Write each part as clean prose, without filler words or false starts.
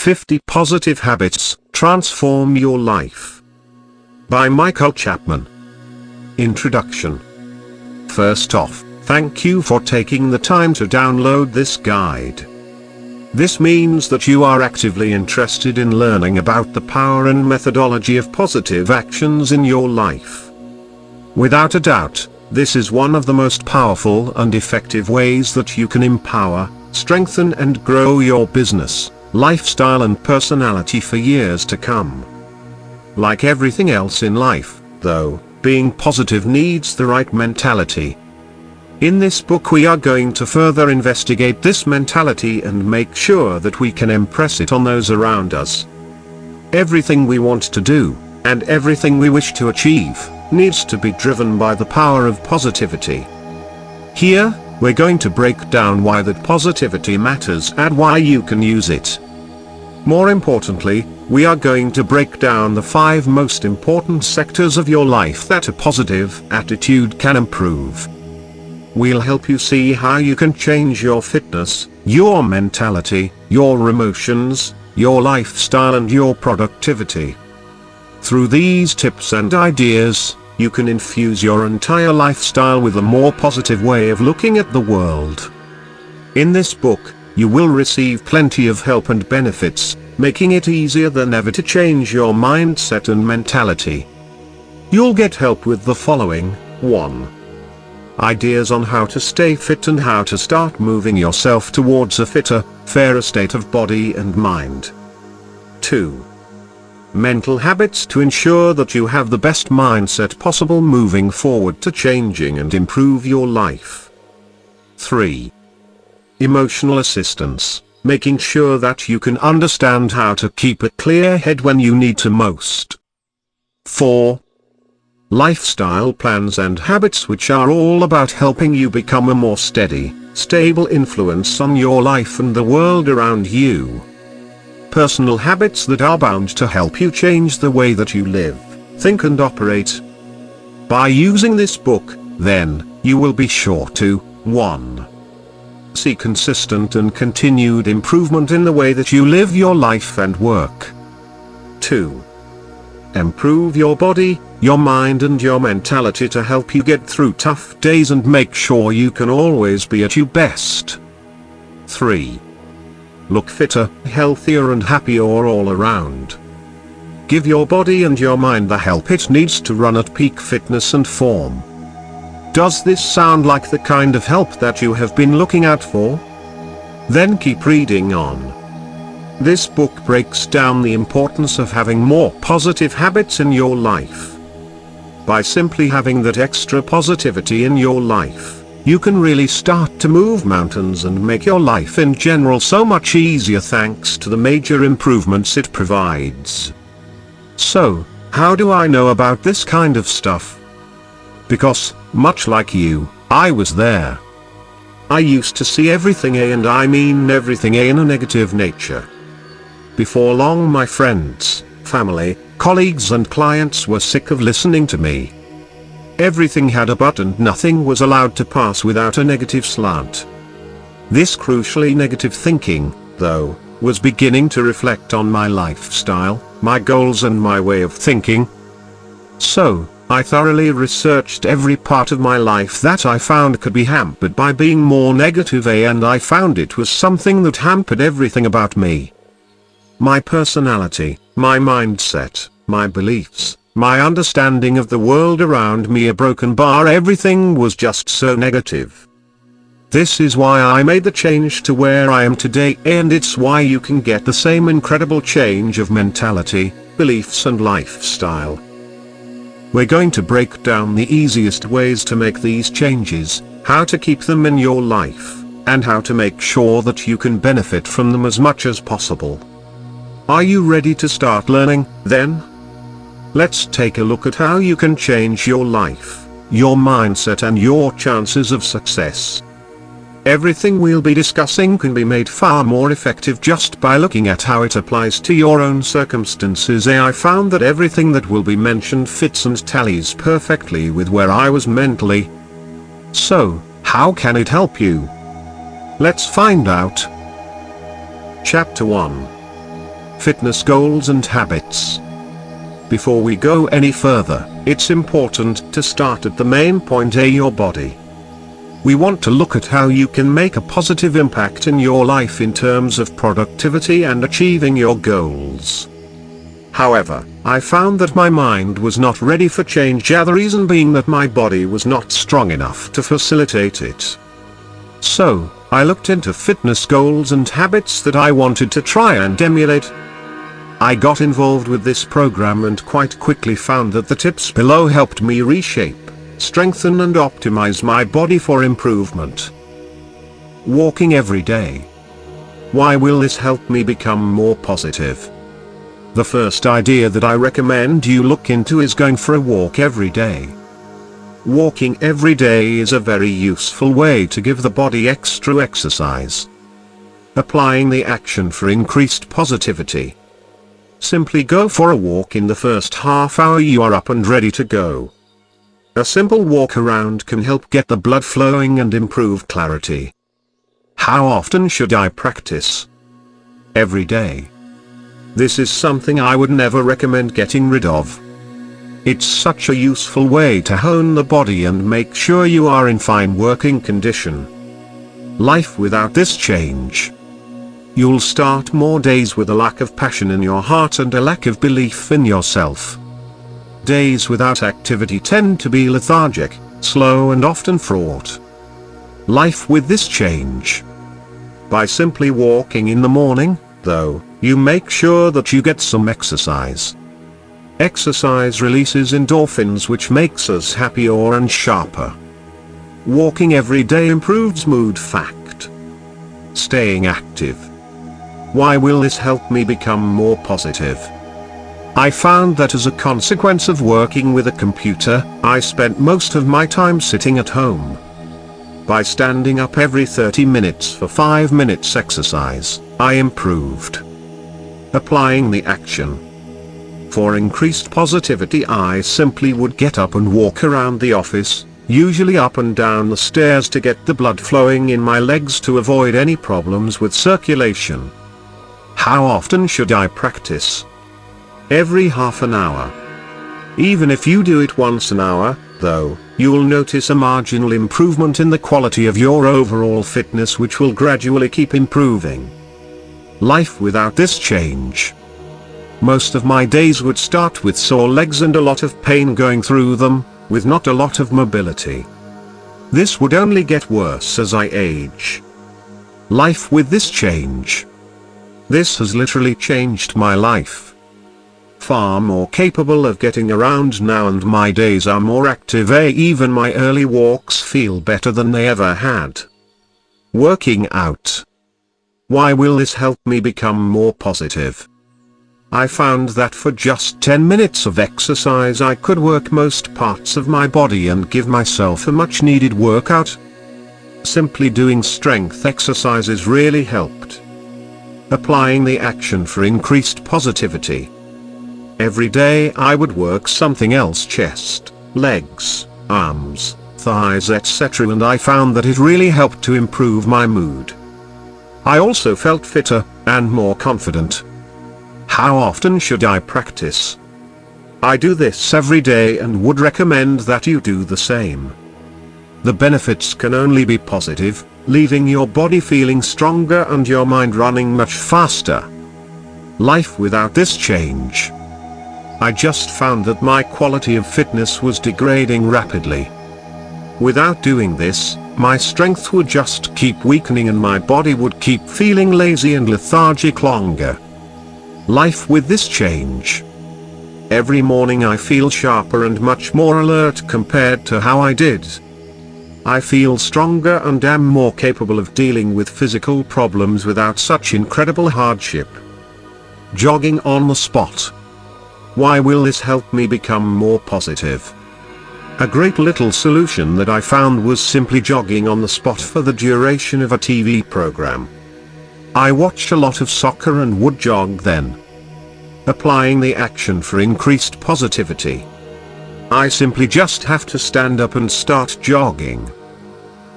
50 Positive Habits Transform Your Life. By Michael Chapman. Introduction. First off, thank you for taking the time to download this guide. This means that you are actively interested in learning about the power and methodology of positive actions in your life. Without a doubt, this is one of the most powerful and effective ways that you can empower, strengthen and grow your business, lifestyle and personality for years to come. Like everything else in life, though, being positive needs the right mentality. In this book we are going to further investigate this mentality and make sure that we can impress it on those around us. Everything we want to do, and everything we wish to achieve, needs to be driven by the power of positivity. Here, we're going to break down why that positivity matters and why you can use it. More importantly, we are going to break down the 5 most important sectors of your life that a positive attitude can improve. We'll help you see how you can change your fitness, your mentality, your emotions, your lifestyle and your productivity. Through these tips and ideas, you can infuse your entire lifestyle with a more positive way of looking at the world. In this book, you will receive plenty of help and benefits, making it easier than ever to change your mindset and mentality. You'll get help with the following: 1. Ideas on how to stay fit and how to start moving yourself towards a fitter, fairer state of body and mind. 2. Mental habits to ensure that you have the best mindset possible moving forward to changing and improve your life. 3. Emotional assistance, making sure that you can understand how to keep a clear head when you need to most. 4. Lifestyle plans and habits which are all about helping you become a more steady, stable influence on your life and the world around you. Personal habits that are bound to help you change the way that you live, think and operate. By using this book, then, you will be sure to 1. See consistent and continued improvement in the way that you live your life and work. 2. Improve your body, your mind and your mentality to help you get through tough days and make sure you can always be at your best. 3. Look fitter, healthier and happier all around. Give your body and your mind the help it needs to run at peak fitness and form. Does this sound like the kind of help that you have been looking out for? Then keep reading on. This book breaks down the importance of having more positive habits in your life. By simply having that extra positivity in your life, you can really start to move mountains and make your life in general so much easier thanks to the major improvements it provides. So, how do I know about this kind of stuff? Because, much like you, I was there. I used to see everything and I mean everything in a negative nature. Before long my friends, family, colleagues and clients were sick of listening to me. Everything had a but and nothing was allowed to pass without a negative slant. This crucially negative thinking, though, was beginning to reflect on my lifestyle, my goals and my way of thinking. So, I thoroughly researched every part of my life that I found could be hampered by being more negative and I found it was something that hampered everything about me. My personality, my mindset, my beliefs, my understanding of the world around me, a broken bar, everything was just so negative. This is why I made the change to where I am today, and it's why you can get the same incredible change of mentality, beliefs and lifestyle. We're going to break down the easiest ways to make these changes, how to keep them in your life, and how to make sure that you can benefit from them as much as possible. Are you ready to start learning, then? Let's take a look at how you can change your life, your mindset and your chances of success. Everything we'll be discussing can be made far more effective just by looking at how it applies to your own circumstances. I found that everything that will be mentioned fits and tallies perfectly with where I was mentally. So, how can it help you? Let's find out. Chapter 1. fitness goals and habits. Before we go any further, it's important to start at the main point, your body. We want to look at how you can make a positive impact in your life in terms of productivity and achieving your goals. However, I found that my mind was not ready for change, the reason being that my body was not strong enough to facilitate it. So, I looked into fitness goals and habits that I wanted to try and emulate. I got involved with this program and quite quickly found that the tips below helped me reshape, strengthen and optimize my body for improvement. Walking every day. Why will this help me become more positive? The first idea that I recommend you look into is going for a walk every day. Walking every day is a very useful way to give the body extra exercise. Applying the action for increased positivity. Simply go for a walk. In the first half hour you are up and ready to go. A simple walk around can help get the blood flowing and improve clarity. How often should I practice? Every day. This is something I would never recommend getting rid of. It's such a useful way to hone the body and make sure you are in fine working condition. Life without this change. You'll start more days with a lack of passion in your heart and a lack of belief in yourself. Days without activity tend to be lethargic, slow and often fraught. Life with this change. By simply walking in the morning, though, you make sure that you get some exercise. Exercise releases endorphins, which makes us happier and sharper. Walking every day improves mood. Fact. Staying active. Why will this help me become more positive? I found that as a consequence of working with a computer, I spent most of my time sitting at home. By standing up every 30 minutes for 5 minutes exercise, I improved. Applying the action. For increased positivity, I simply would get up and walk around the office, usually up and down the stairs to get the blood flowing in my legs to avoid any problems with circulation. How often should I practice? Every half an hour. Even if you do it once an hour, though, you will notice a marginal improvement in the quality of your overall fitness, which will gradually keep improving. Life without this change. Most of my days would start with sore legs and a lot of pain going through them, with not a lot of mobility. This would only get worse as I age. Life with this change. This has literally changed my life. Far more capable of getting around now, and my days are more active. Even my early walks feel better than they ever had. Working out. Why will this help me become more positive? I found that for just 10 minutes of exercise I could work most parts of my body and give myself a much needed workout. Simply doing strength exercises really helped. Applying the action for increased positivity. Every day I would work something else: chest, legs, arms, thighs, etc., and I found that it really helped to improve my mood. I also felt fitter and more confident. How often should I practice? I do this every day and would recommend that you do the same. The benefits can only be positive, leaving your body feeling stronger and your mind running much faster. Life without this change. I just found that my quality of fitness was degrading rapidly. Without doing this, my strength would just keep weakening and my body would keep feeling lazy and lethargic longer. Life with this change. Every morning I feel sharper and much more alert compared to how I did. I feel stronger and am more capable of dealing with physical problems without such incredible hardship. Jogging on the spot. Why will this help me become more positive? A great little solution that I found was simply jogging on the spot for the duration of a TV program. I watched a lot of soccer and would jog then. Applying the action for increased positivity. I simply just have to stand up and start jogging.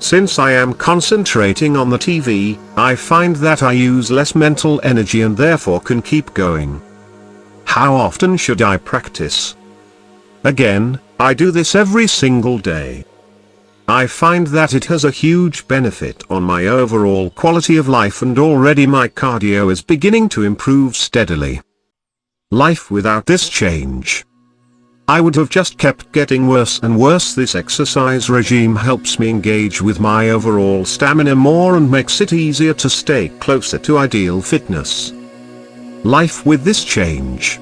Since I am concentrating on the TV, I find that I use less mental energy and therefore can keep going. How often should I practice? Again, I do this every single day. I find that it has a huge benefit on my overall quality of life, and already my cardio is beginning to improve steadily. Life without this change, I would have just kept getting worse and worse. This exercise regime helps me engage with my overall stamina more and makes it easier to stay closer to ideal fitness. Life with this change.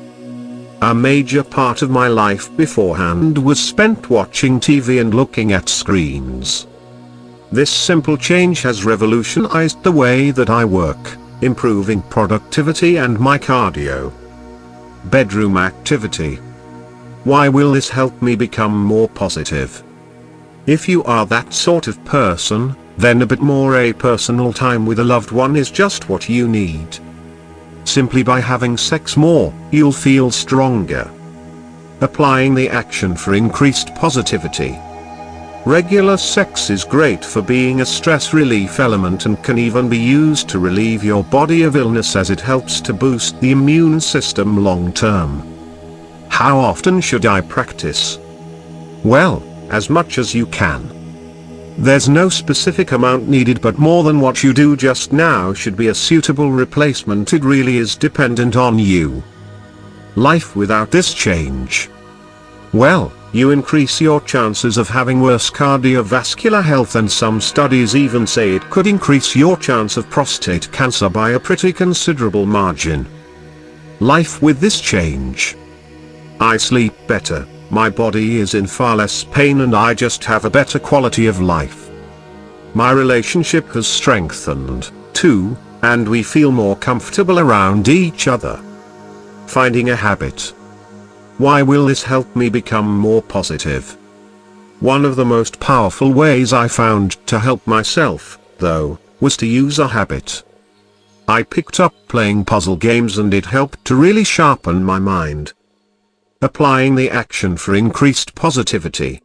A major part of my life beforehand was spent watching TV and looking at screens. This simple change has revolutionized the way that I work, improving productivity and my cardio. Bedroom activity. Why will this help me become more positive? If you are that sort of person, then a bit more personal time with a loved one is just what you need. Simply by having sex more, you'll feel stronger. Applying the action for increased positivity. Regular sex is great for being a stress relief element and can even be used to relieve your body of illness, as it helps to boost the immune system long term. How often should I practice? Well, as much as you can. There's no specific amount needed, but more than what you do just now should be a suitable replacement. It really is dependent on you. Life without this change. Well, you increase your chances of having worse cardiovascular health, and some studies even say it could increase your chance of prostate cancer by a pretty considerable margin. Life with this change. I sleep better, my body is in far less pain, and I just have a better quality of life. My relationship has strengthened, too, and we feel more comfortable around each other. Finding a habit. Why will this help me become more positive? One of the most powerful ways I found to help myself, though, was to use a habit. I picked up playing puzzle games, and it helped to really sharpen my mind. Applying the action for increased positivity.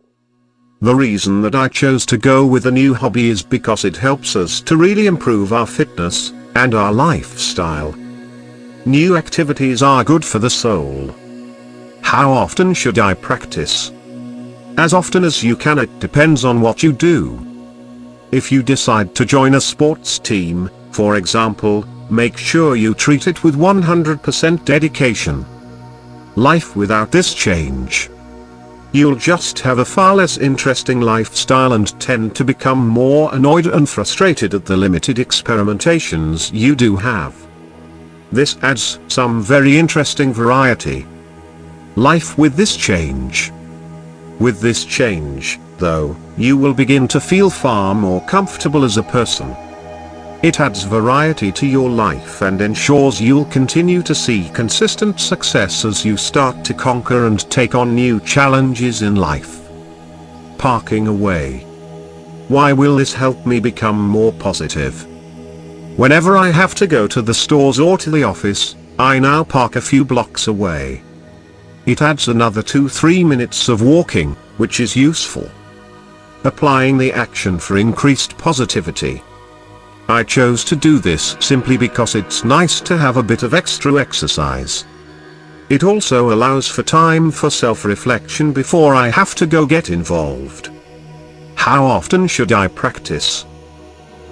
The reason that I chose to go with a new hobby is because it helps us to really improve our fitness and our lifestyle. New activities are good for the soul. How often should I practice? As often as you can. It depends on what you do. If you decide to join a sports team, for example, make sure you treat it with 100% dedication. Life without this change. You'll just have a far less interesting lifestyle and tend to become more annoyed and frustrated at the limited experimentations you do have. This adds some very interesting variety. Life with this change. With this change, though, you will begin to feel far more comfortable as a person. It adds variety to your life and ensures you'll continue to see consistent success as you start to conquer and take on new challenges in life. Parking away. Why will this help me become more positive? Whenever I have to go to the stores or to the office, I now park a few blocks away. It adds another 2-3 minutes of walking, which is useful. Applying the action for increased positivity. I chose to do this simply because it's nice to have a bit of extra exercise. It also allows for time for self-reflection before I have to go get involved. How often should I practice?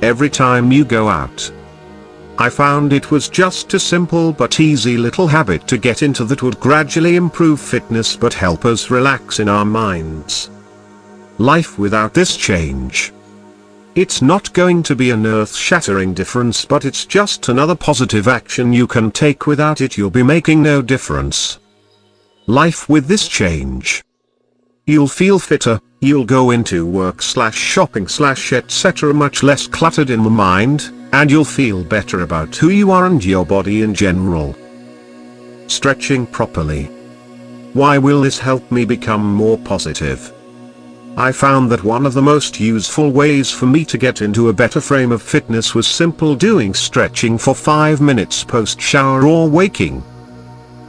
Every time you go out. I found it was just a simple but easy little habit to get into that would gradually improve fitness but help us relax in our minds. Life without this change. It's not going to be an earth-shattering difference, but it's just another positive action you can take. Without it, you'll be making no difference. Life with this change. You'll feel fitter, you'll go into work/shopping/etc. much less cluttered in the mind, and you'll feel better about who you are and your body in general. Stretching properly. Why will this help me become more positive? I found that one of the most useful ways for me to get into a better frame of fitness was simple doing stretching for 5 minutes post-shower or waking.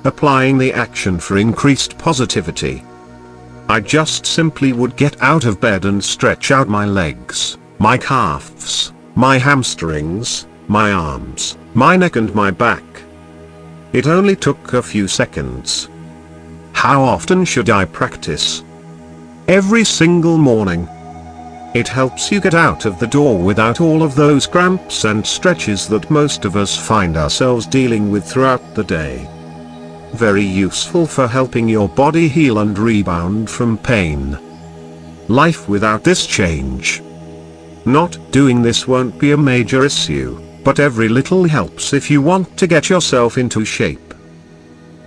Applying the action for increased positivity. I just simply would get out of bed and stretch out my legs, my calves, my hamstrings, my arms, my neck and my back. It only took a few seconds. How often should I practice? Every single morning. It helps you get out of the door without all of those cramps and stretches that most of us find ourselves dealing with throughout the day. Very useful for helping your body heal and rebound from pain. Life without this change. Not doing this won't be a major issue, but every little helps if you want to get yourself into shape.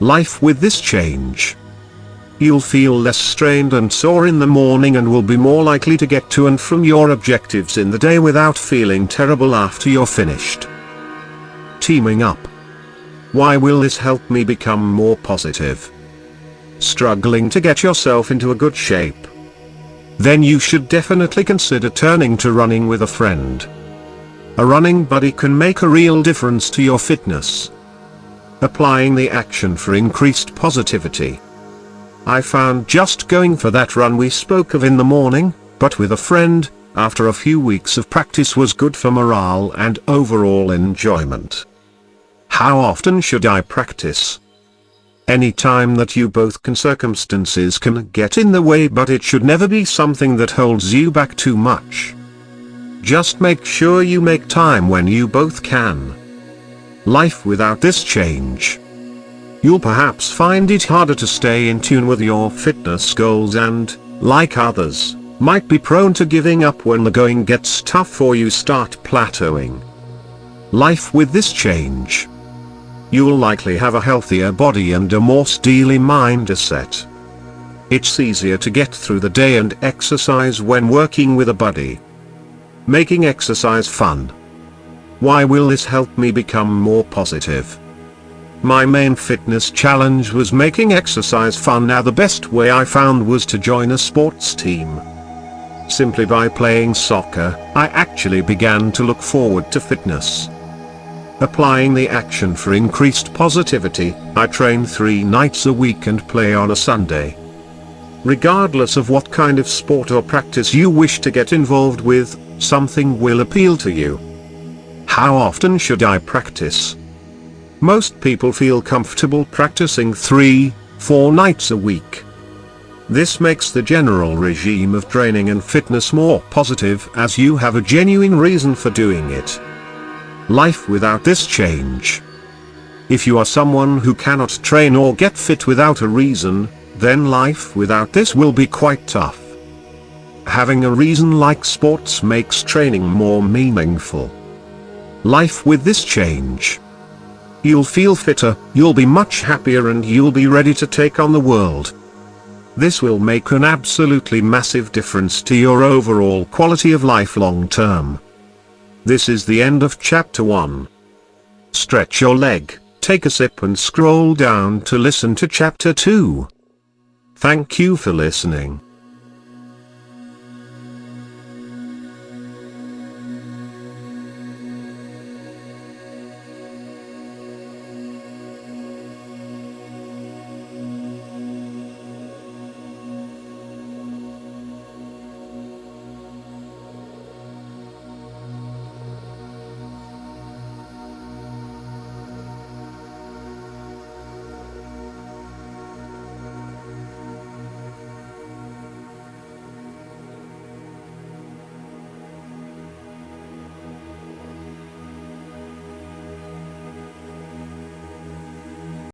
Life with this change. You'll feel less strained and sore in the morning and will be more likely to get to and from your objectives in the day without feeling terrible after you're finished. Teaming up. Why will this help me become more positive? Struggling to get yourself into a good shape? Then you should definitely consider turning to running with a friend. A running buddy can make a real difference to your fitness. Applying the action for increased positivity. I found just going for that run we spoke of in the morning, but with a friend, after a few weeks of practice was good for morale and overall enjoyment. How often should I practice? Any time that you both can. Circumstances can get in the way, but it should never be something that holds you back too much. Just make sure you make time when you both can. Life without this change. You'll perhaps find it harder to stay in tune with your fitness goals and, like others, might be prone to giving up when the going gets tough or you start plateauing. Life with this change. You'll likely have a healthier body and a more steely mindset. It's easier to get through the day and exercise when working with a buddy. Making exercise fun. Why will this help me become more positive? My main fitness challenge was making exercise fun. Now the best way I found was to join a sports team. Simply by playing soccer, I actually began to look forward to fitness. Applying the action for increased positivity, I train 3 nights a week and play on a Sunday. Regardless of what kind of sport or practice you wish to get involved with, something will appeal to you. How often should I practice? Most people feel comfortable practicing 3-4 nights a week. This makes the general regime of training and fitness more positive as you have a genuine reason for doing it. Life without this change. If you are someone who cannot train or get fit without a reason, then life without this will be quite tough. Having a reason like sports makes training more meaningful. Life with this change. You'll feel fitter, you'll be much happier and you'll be ready to take on the world. This will make an absolutely massive difference to your overall quality of life long term. This is the end of chapter 1. Stretch your leg, take a sip and scroll down to listen to chapter 2. Thank you for listening.